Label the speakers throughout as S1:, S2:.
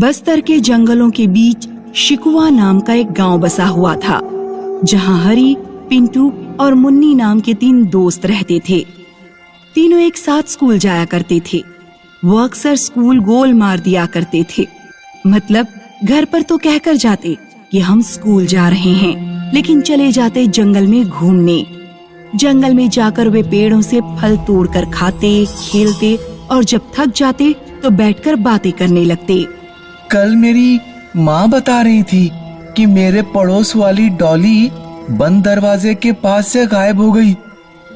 S1: बस्तर के जंगलों के बीच शिकुआ नाम का एक गांव बसा हुआ था, जहां हरी, पिंटू और मुन्नी नाम के 3 दोस्त रहते थे। तीनों एक साथ स्कूल जाया करते थे। वो अक्सर स्कूल गोल मार दिया करते थे, मतलब घर पर तो कहकर जाते कि हम स्कूल जा रहे हैं, लेकिन चले जाते जंगल में घूमने। जंगल में जाकर वे पेड़ों से फल तोड़कर खाते, खेलते और जब थक जाते तो बैठकर बातें करने लगते।
S2: कल मेरी माँ बता रही थी कि मेरे पड़ोस वाली डॉली बंद दरवाजे के पास से गायब हो गई।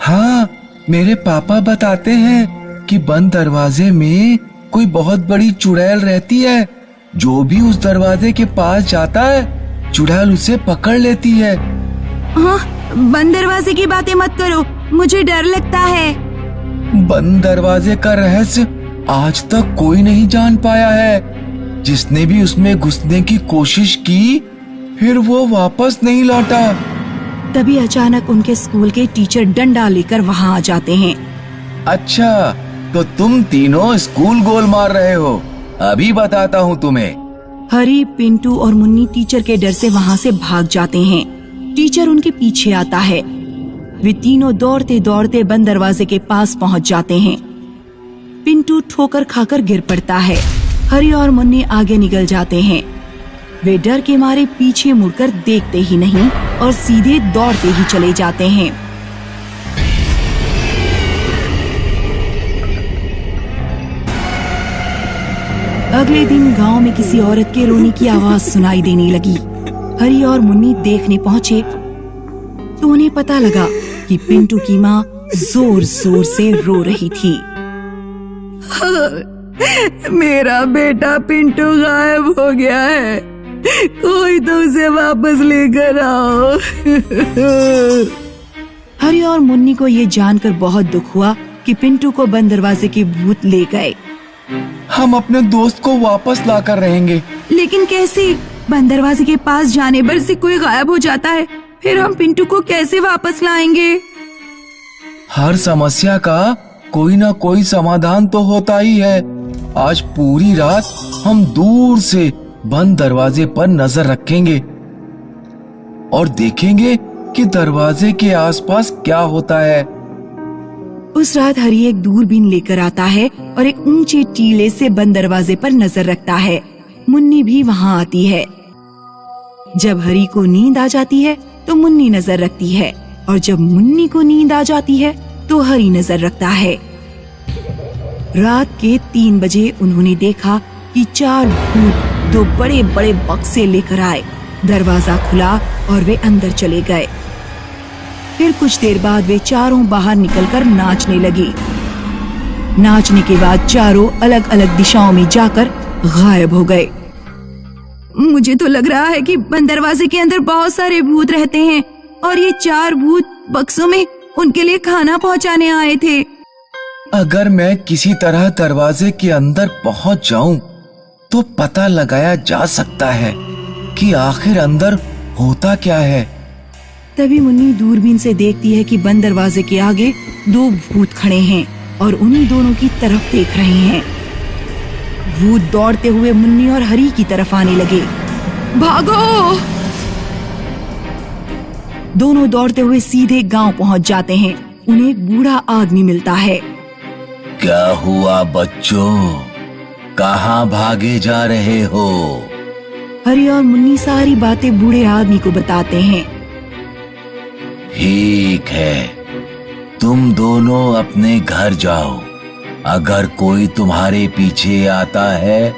S2: हाँ, मेरे पापा बताते हैं कि बंद दरवाजे में कोई बहुत बड़ी चुड़ैल रहती है। जो भी उस दरवाजे के पास जाता है, चुड़ैल उसे पकड़ लेती है।
S1: हाँ, बंद दरवाजे की बातें मत करो, मुझे डर लगता है।
S2: बंद दरवाजे का रहस्य आज तक कोई नहीं जान पाया है। जिसने भी उसमें घुसने की कोशिश की, फिर वो वापस नहीं लौटा।
S1: तभी अचानक उनके स्कूल के टीचर डंडा लेकर वहाँ आ जाते हैं।
S2: अच्छा, तो तुम तीनों स्कूल गोल मार रहे हो, अभी बताता हूँ तुम्हें।
S1: हरी, पिंटू और मुन्नी टीचर के डर से वहाँ से भाग जाते हैं। टीचर उनके पीछे आता है। वे तीनों दौड़ते दौड़ते बंद दरवाजे के पास पहुँच जाते हैं। पिंटू ठोकर खाकर गिर पड़ता है। हरी और मुन्नी आगे निकल जाते हैं। वे डर के मारे पीछे मुड़कर देखते ही नहीं और सीधे दौड़ते ही चले जाते हैं। अगले दिन गांव में किसी औरत के रोने की आवाज सुनाई देने लगी। हरी और मुन्नी देखने पहुंचे तो उन्हें पता लगा कि पिंटू की माँ जोर जोर से रो रही थी। मेरा बेटा पिंटू गायब हो गया है, कोई तो उसे वापस लेकर आओ। हरी और मुन्नी को ये जानकर बहुत दुख हुआ कि पिंटू को बंद दरवाजे के भूत ले गए।
S2: हम अपने दोस्त को वापस लाकर रहेंगे।
S1: लेकिन कैसे? बंद दरवाजे के पास जाने पर से कोई गायब हो जाता है, फिर हम पिंटू को कैसे वापस लाएंगे?
S2: हर समस्या का कोई ना कोई समाधान तो होता ही है। आज पूरी रात हम दूर से बंद दरवाजे पर नजर रखेंगे और देखेंगे कि दरवाजे के आसपास क्या होता है।
S1: उस रात हरी एक दूरबीन लेकर आता है और एक ऊंचे टीले से बंद दरवाजे पर नजर रखता है। मुन्नी भी वहाँ आती है। जब हरी को नींद आ जाती है तो मुन्नी नजर रखती है, और जब मुन्नी को नींद आ जाती है तो हरी नजर रखता है। रात के 3 बजे उन्होंने देखा कि 4 भूत 2 बड़े बड़े बक्से लेकर आए। दरवाजा खुला और वे अंदर चले गए। फिर कुछ देर बाद वे चारों बाहर निकलकर नाचने लगे। नाचने के बाद चारों अलग अलग दिशाओं में जाकर गायब हो गए। मुझे तो लग रहा है कि बंद दरवाजे के अंदर बहुत सारे भूत रहते हैं और ये 4 भूत बक्सों में उनके लिए खाना पहुंचाने आए थे।
S2: अगर मैं किसी तरह दरवाजे के अंदर पहुंच जाऊं तो पता लगाया जा सकता है कि आखिर अंदर होता क्या है।
S1: तभी मुन्नी दूरबीन से देखती है कि बंद दरवाजे के आगे 2 भूत खड़े हैं और उन्हीं दोनों की तरफ देख रहे हैं। भूत दौड़ते हुए मुन्नी और हरी की तरफ आने लगे। भागो! दोनों दौड़ते हुए सीधे गांव पहुंच जाते हैं। उन्हें एक बूढ़ा आदमी मिलता है।
S2: क्या हुआ बच्चों, कहाँ भागे जा रहे हो?
S1: हरी और मुन्नी सारी बातें बूढ़े आदमी को बताते हैं।
S2: ठीक है, तुम दोनों अपने घर जाओ। अगर कोई तुम्हारे पीछे आता है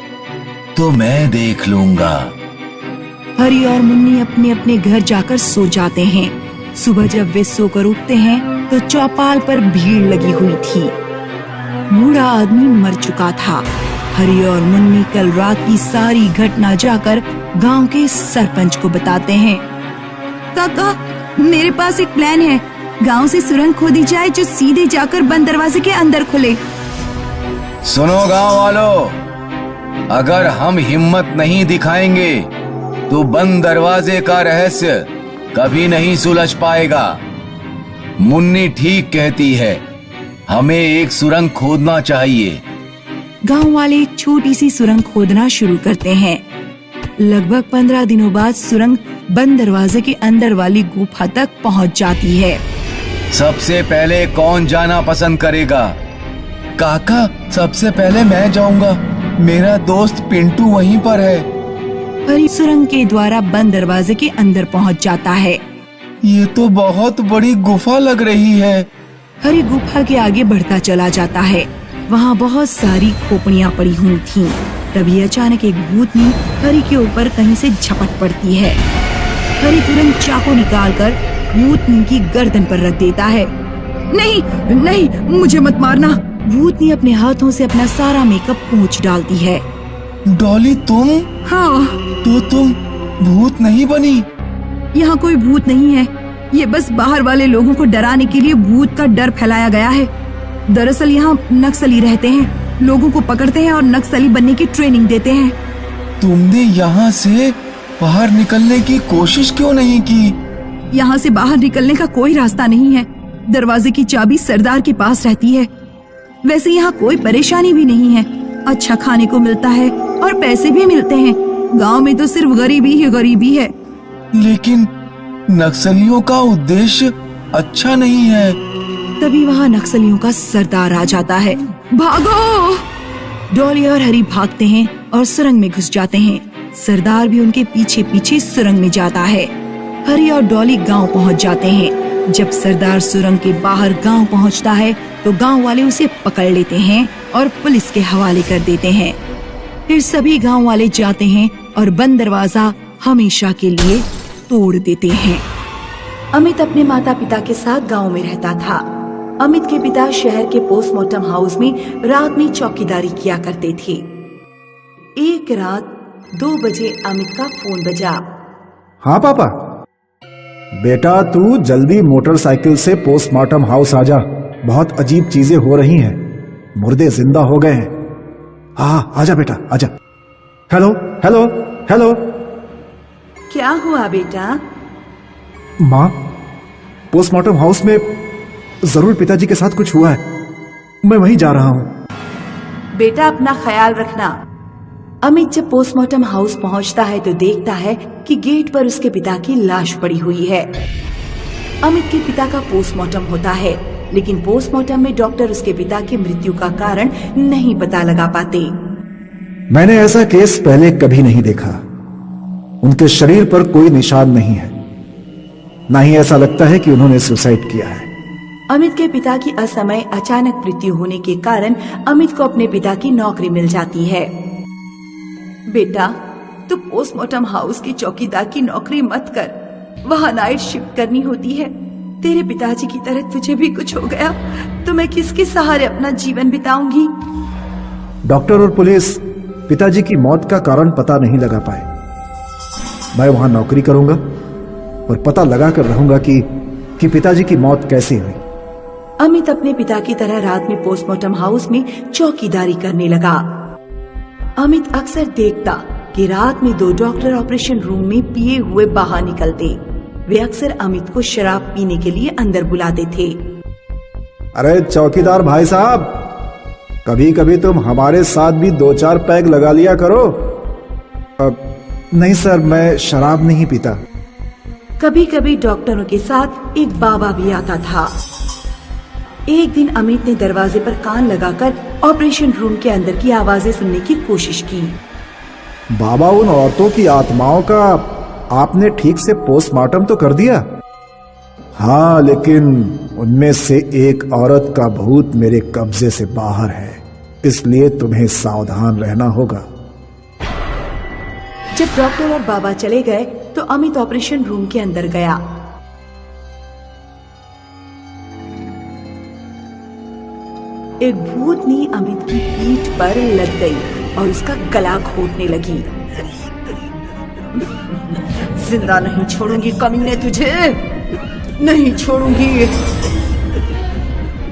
S2: तो मैं देख लूंगा।
S1: हरी और मुन्नी अपने अपने घर जाकर सो जाते हैं। सुबह जब वे सोकर उठते हैं तो चौपाल पर भीड़ लगी हुई थी। बूढ़ा आदमी मर चुका था। हरी और मुन्नी कल रात की सारी घटना जाकर गांव के सरपंच को बताते हैं। काका, मेरे पास एक प्लान है। गांव से सुरंग खोदी जाए जो सीधे जाकर बंद दरवाजे के अंदर खुले।
S2: सुनो गांव वालों, अगर हम हिम्मत नहीं दिखाएंगे तो बंद दरवाजे का रहस्य कभी नहीं सुलझ पाएगा। मुन्नी ठीक कहती है, हमें एक सुरंग खोदना चाहिए।
S1: गांव वाले एक छोटी सी सुरंग खोदना शुरू करते हैं। लगभग 15 दिनों बाद सुरंग बंद दरवाजे के अंदर वाली गुफा तक पहुंच जाती है।
S2: सबसे पहले कौन जाना पसंद करेगा? काका, सबसे पहले मैं जाऊंगा। मेरा दोस्त पिंटू वहीं पर है।
S1: हरी सुरंग के द्वारा बंद दरवाजे के अंदर पहुंच जाता है।
S2: ये तो बहुत बड़ी गुफा लग रही है।
S1: हरी गुफा के आगे बढ़ता चला जाता है। वहाँ बहुत सारी खोपड़ियाँ पड़ी हुई थीं। तभी अचानक एक भूतनी हरी के ऊपर कहीं से झपट पड़ती है। हरी तुरंत चाकू निकालकर भूतनी की गर्दन पर रख देता है। नहीं नहीं, मुझे मत मारना। भूतनी अपने हाथों से अपना सारा मेकअप पोंछ डालती है।
S2: डॉली, तुम?
S1: हाँ।
S2: तो तुम भूत नहीं बनी?
S1: यहाँ कोई भूत नहीं है। ये बस बाहर वाले लोगों को डराने के लिए भूत का डर फैलाया गया है। दरअसल यहाँ नक्सली रहते हैं, लोगों को पकड़ते हैं और नक्सली बनने की ट्रेनिंग देते हैं।
S2: तुमने यहाँ से बाहर निकलने की कोशिश क्यों नहीं की?
S1: यहाँ से बाहर निकलने का कोई रास्ता नहीं है। दरवाजे की चाबी सरदार के पास रहती है। वैसे यहाँ कोई परेशानी भी नहीं है। अच्छा खाने को मिलता है और पैसे भी मिलते हैं। गांव में तो सिर्फ गरीबी ही गरीबी है।
S2: लेकिन नक्सलियों का उद्देश्य अच्छा नहीं है।
S1: तभी वहाँ नक्सलियों का सरदार आ जाता है। भागो! डॉली और हरी भागते हैं और सुरंग में घुस जाते हैं। सरदार भी उनके पीछे पीछे सुरंग में जाता है। हरी और डॉली गांव पहुंच जाते हैं। जब सरदार सुरंग के बाहर गांव पहुंचता है तो गांव वाले उसे पकड़ लेते हैं और पुलिस के हवाले कर देते हैं। फिर सभी गांव वाले जाते हैं और बंद दरवाजा हमेशा के लिए तोड़ देते हैं। अमित अपने माता पिता के साथ गांव में रहता था। अमित के पिता शहर के पोस्टमार्टम हाउस में रात में चौकीदारी किया करते थे। एक रात 2 बजे अमित का फोन बजा।
S3: हाँ पापा। बेटा तू जल्दी मोटरसाइकिल से पोस्टमार्टम हाउस आ जा। बहुत अजीब चीजें हो रही हैं। मुर्दे जिंदा हो गए हैं। हाँ आजा बेटा आजा। Hello hello hello.
S1: क्या हुआ बेटा?
S3: माँ, पोस्टमार्टम हाउस में जरूर पिताजी के साथ कुछ हुआ है। मैं वहीं जा रहा हूँ।
S1: बेटा अपना ख्याल रखना। अमित जब पोस्टमार्टम हाउस पहुंचता है तो देखता है कि गेट पर उसके पिता की लाश पड़ी हुई है। अमित के पिता का पोस्टमार्टम होता है, लेकिन पोस्टमार्टम में डॉक्टर उसके पिता की मृत्यु का कारण नहीं पता लगा पाते।
S3: मैंने ऐसा केस पहले कभी नहीं देखा। उनके शरीर पर कोई निशान नहीं है, ना ही ऐसा लगता है कि उन्होंने सुसाइड किया है।
S1: अमित के पिता की असमय अचानक मृत्यु होने के कारण अमित को अपने पिता की नौकरी मिल जाती है। बेटा, तू पोस्टमार्टम हाउस की चौकीदार की नौकरी मत कर। वहाँ नाइट शिफ्ट करनी होती है। तेरे पिताजी की तरह तुझे भी कुछ हो गया तो मैं किसके सहारे अपना जीवन बिताऊंगी?
S3: डॉक्टर और पुलिस पिताजी की मौत का कारण पता नहीं लगा पाए। मैं वहां नौकरी करूंगा और पता लगा कर रहूंगा कि पिताजी की मौत कैसे हुई।
S1: अमित अपने पिता की तरह रात में पोस्टमार्टम हाउस में चौकीदारी करने लगा। अमित अक्सर देखता कि रात में 2 डॉक्टर ऑपरेशन रूम में पिए हुए बाहर निकलते। वे अक्सर अमित को शराब पीने के लिए अंदर बुलाते थे।
S3: अरे चौकीदार भाई साहब, कभी कभी तुम हमारे साथ भी 2-4 पैग लगा लिया करो। नहीं सर, मैं शराब नहीं पीता।
S1: कभी कभी डॉक्टरों के साथ एक बाबा भी आता था। एक दिन अमित ने दरवाजे पर कान लगाकर ऑपरेशन रूम के अंदर की आवाजें सुनने की कोशिश की।
S3: बाबा, उन औरतों की आत्माओं का आपने ठीक से पोस्टमार्टम तो कर दिया? हाँ, लेकिन उनमें से एक औरत का भूत मेरे कब्जे से बाहर है, इसलिए तुम्हें सावधान रहना होगा।
S1: जब डॉक्टर और बाबा चले गए तो अमित ऑपरेशन रूम के अंदर गया। एक भूतनी अमित की पीठ पर लग गई और उसका गला घोटने लगी। जिंदा नहीं छोड़ूंगी कमीने, तुझे नहीं छोड़ूंगी।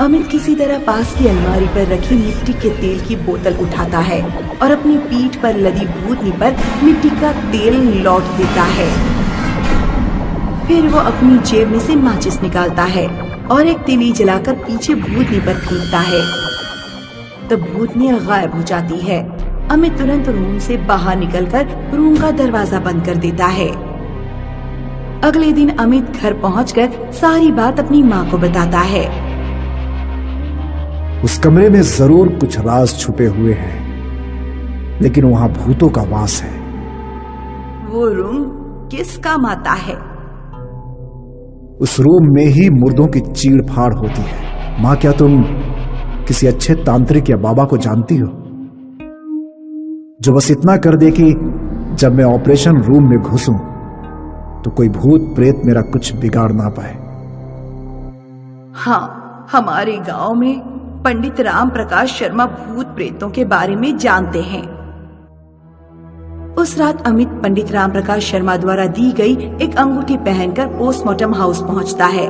S1: अमित किसी तरह पास की अलमारी पर रखी मिट्टी के तेल की बोतल उठाता है और अपनी पीठ पर लदी भूतनी पर मिट्टी का तेल लौट देता है। फिर वो अपनी जेब में से माचिस निकालता है और एक तीली जलाकर पीछे भूतनी पर फेंकता है। तो भूतनी गायब हो जाती है। अमित तुरंत रूम से बाहर निकलकर रूम का दरवाजा बंद कर देता है। अगले दिन अमित घर पहुंचकर सारी बात अपनी माँ को बताता है।
S3: उस कमरे में जरूर कुछ राज छुपे हुए हैं, लेकिन वहां भूतों का वास है।
S1: वो रूम किस काम आता है?
S3: उस रूम में ही मुर्दों की चीड़ फाड़ होती है। माँ, क्या तुम किसी अच्छे तांत्रिक या बाबा को जानती हो जो बस इतना कर दे कि जब मैं ऑपरेशन रूम में घुसूं तो कोई भूत प्रेत मेरा कुछ बिगाड़ ना पाए?
S1: हाँ, हमारे गांव में पंडित राम प्रकाश शर्मा भूत प्रेतों के बारे में जानते हैं। उस रात अमित पंडित राम प्रकाश शर्मा द्वारा दी गई एक अंगूठी पहनकर पोस्टमार्टम हाउस पहुंचता है।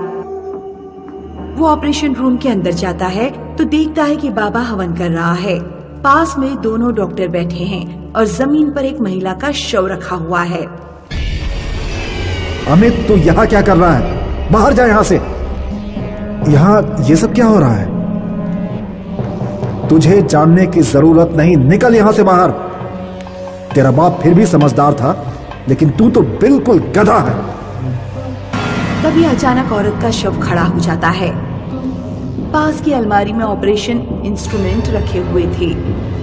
S1: वो ऑपरेशन रूम के अंदर जाता है तो देखता है कि बाबा हवन कर रहा है। पास में दोनों डॉक्टर बैठे हैं और जमीन पर एक महिला का शव रखा हुआ है।
S3: अमित, तू यहाँ क्या कर रहा है? बाहर जा यहाँ से। यहाँ ये सब क्या हो रहा है? तुझे जानने की जरूरत नहीं, निकल यहां से बाहर। तेरा बाप फिर भी समझदार था, लेकिन तू तो बिल्कुल गधा है।
S1: तभी अचानक औरत का शव खड़ा हो जाता है। पास की अलमारी में ऑपरेशन इंस्ट्रूमेंट रखे हुए थे।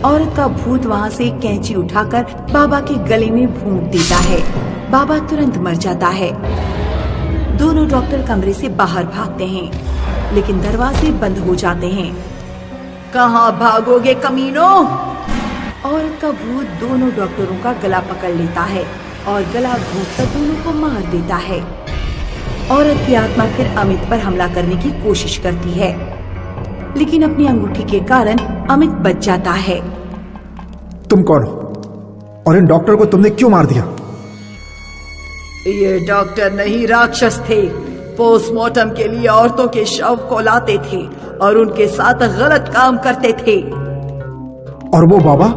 S1: औरत का भूत वहां से एक कैंची उठाकर बाबा के गले में फूंक देता है। बाबा तुरंत मर जाता है। दोनों डॉक्टर कमरे से बाहर भागते हैं, लेकिन दरवाजे बंद हो जाते हैं। कहाँ भागोगे कमीनों? औरत का भूत दोनों डॉक्टरों का गला पकड़ लेता है और गला घोंटकर दोनों को मार देता है। औरत की आत्मा फिर अमित पर हमला करने की कोशिश करती है, लेकिन अपनी अंगूठी के कारण अमित बच जाता है।
S3: तुम कौन हो और इन डॉक्टर को तुमने क्यों मार दिया?
S1: ये डॉक्टर नहीं, राक्षस थे। पोस्टमार्टम के लिए औरतों के शव को लाते थे और उनके साथ गलत काम करते थे।
S3: और वो बाबा?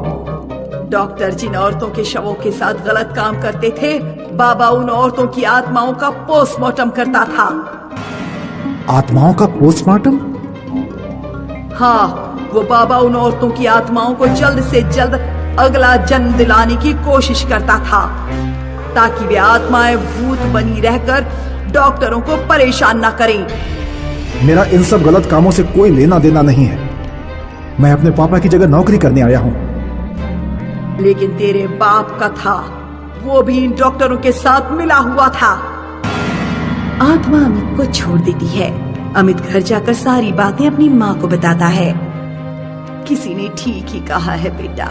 S1: डॉक्टर जिन औरतों के शवों के साथ गलत काम करते थे, बाबा उन औरतों की आत्माओं का पोस्टमार्टम करता था।
S3: आत्माओं का पोस्टमार्टम?
S1: हाँ, वो बाबा उन औरतों की आत्माओं को जल्द से जल्द अगला जन्म दिलाने की कोशिश करता था, ताकि वे आत्माएं भूत बनी रहकर डॉक्टरों को परेशान न करें।
S3: मेरा इन सब गलत कामों से कोई लेना देना नहीं है। मैं अपने पापा की जगह नौकरी करने आया हूँ।
S1: लेकिन तेरे बाप का था, वो भी इन डॉक्टरों के साथ मिला हुआ था। आत्मा अमित को छोड़ देती है। अमित घर जाकर सारी बातें अपनी माँ को बताता है। किसी ने ठीक ही कहा है बेटा,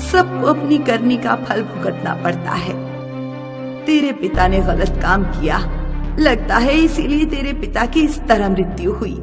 S1: सबको अपनी करनी का फल भुगतना पड़ता है। तेरे पिता ने गलत काम किया, लगता है इसीलिए तेरे पिता की इस तरह मृत्यु हुई।